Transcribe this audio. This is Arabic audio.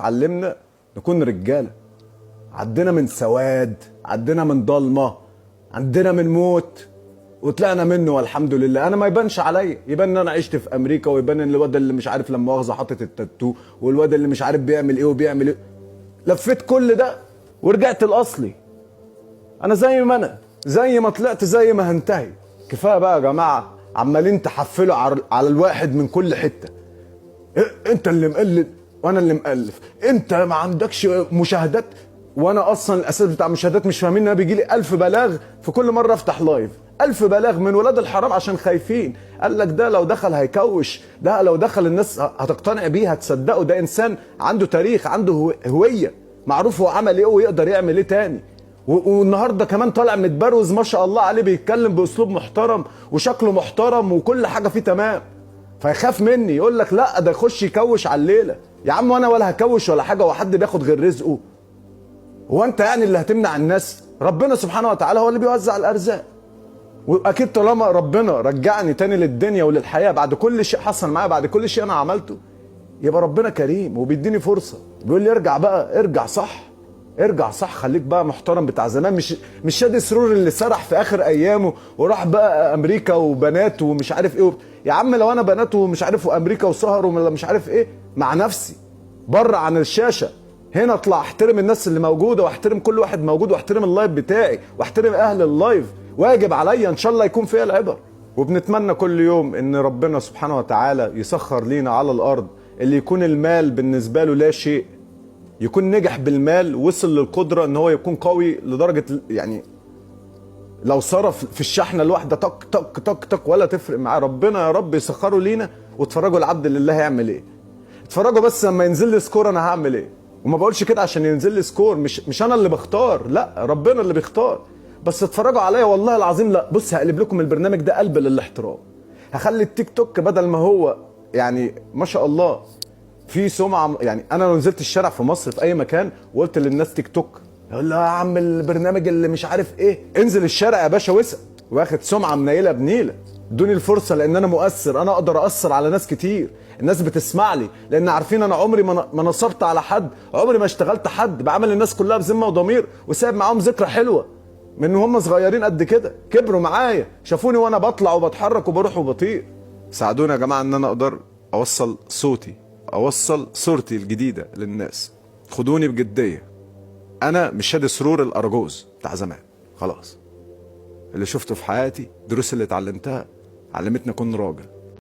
علمنا نكون رجاله. عدينا من سواد، عدينا من ضلمه، عدينا من موت وطلعنا منه والحمد لله. انا ما يبانش عليا، يبان ان انا عشت في امريكا، ويبان ان الواد اللي مش عارف لما مؤاخذه حاطط التاتو، والواد اللي مش عارف بيعمل ايه وبيعمل ايه. لفيت كل ده ورجعت الاصلي. انا زي ما انا، زي ما طلعت زي ما هنتهي. كفايه بقى يا جماعه عمالين تحفلوا على الواحد من كل حته. انت اللي مقلد وانا اللي مؤلف، انت ما عندكش مشاهدات، وانا اصلا الاساس بتاع المشاهدات مش فاهمين ان انا بيجي لي 1000 بلاغ في كل مره افتح لايف. 1000 بلاغ من ولاد الحرام عشان خايفين. قال لك ده لو دخل هيكوش، ده لو دخل الناس هتقتنع بيه، هتصدقه، ده انسان عنده تاريخ، عنده هويه، معروف هو عمل ايه ويقدر يعمل ايه تاني. والنهارده كمان طالع متبروز ما شاء الله عليه، بيتكلم باسلوب محترم وشكله محترم وكل حاجه فيه تمام. فيخاف مني، يقول لك لا ده يخش يكوش على الليله. يا عم وانا ولا هكوش ولا حاجه، هو حد بياخد غير رزقه؟ هو انت يعني اللي هتمنع الناس؟ ربنا سبحانه وتعالى هو اللي بيوزع الارزاق. واكيد طالما ربنا رجعني تاني للدنيا وللحياه بعد كل شيء حصل معايا، بعد كل شيء انا عملته، يبقى ربنا كريم وبيديني فرصه. بيقول لي ارجع بقى، ارجع صح، ارجع صح، خليك بقى محترم بتاع زمان. مش شادي سرور اللي سرح في اخر ايامه وراح بقى امريكا وبنات ومش عارف ايه. يا عم لو انا بنات ومش عارف وامريكا وسهر ومش عارف ايه مع نفسي بره عن الشاشه، هنا اطلع احترم الناس اللي موجوده، واحترم كل واحد موجود، واحترم اللايف بتاعي، واحترم اهل اللايف. واجب عليا ان شاء الله يكون فيها العبر. وبنتمنى كل يوم ان ربنا سبحانه وتعالى يسخر لينا على الارض اللي يكون المال بالنسبه له لا شيء، يكون نجح بالمال، وصل للقدره ان هو يكون قوي لدرجه يعني لو صرف في الشحنه الواحده طق طق طق طق ولا تفرق معاه. ربنا يا رب يسخره لينا. واتفرجوا العبد لله هيعمل ايه. اتفرجوا بس لما ينزل لي سكور انا هعمل ايه. وما بقولش كده عشان ينزل لي سكور، مش انا اللي بختار، لا ربنا اللي بيختار. بس اتفرجوا عليا والله العظيم. لا بص، هقلب لكم البرنامج ده قلب للاحترام. هخلي التيك توك بدل ما هو يعني ما شاء الله في سمعه، يعني انا لو نزلت الشارع في مصر في اي مكان وقلت للناس تيك توك، يقول لا يا عم البرنامج اللي مش عارف ايه. انزل الشارع يا باشا واسال، واخد سمعه منيله بنيله. ادوني الفرصه لان انا مؤثر، انا اقدر اثر على ناس كتير. الناس بتسمع لي لان عارفين انا عمري ما نصبت على حد، عمري ما اشتغلت حد، بعمل الناس كلها بذمه وضمير، وسايب معاهم ذكرى حلوه من هم صغيرين قد كده، كبروا معايا، شافوني وانا بطلع وبتحرك وبروح وبطير. ساعدوني يا جماعه ان انا اقدر اوصل صوتي، اوصل صورتي الجديده للناس. خدوني بجديه. انا مش شادي سرور الارجوز بتاع زمان، خلاص. اللي شفته في حياتي، دروس اللي اتعلمتها علمتني اكون راجل.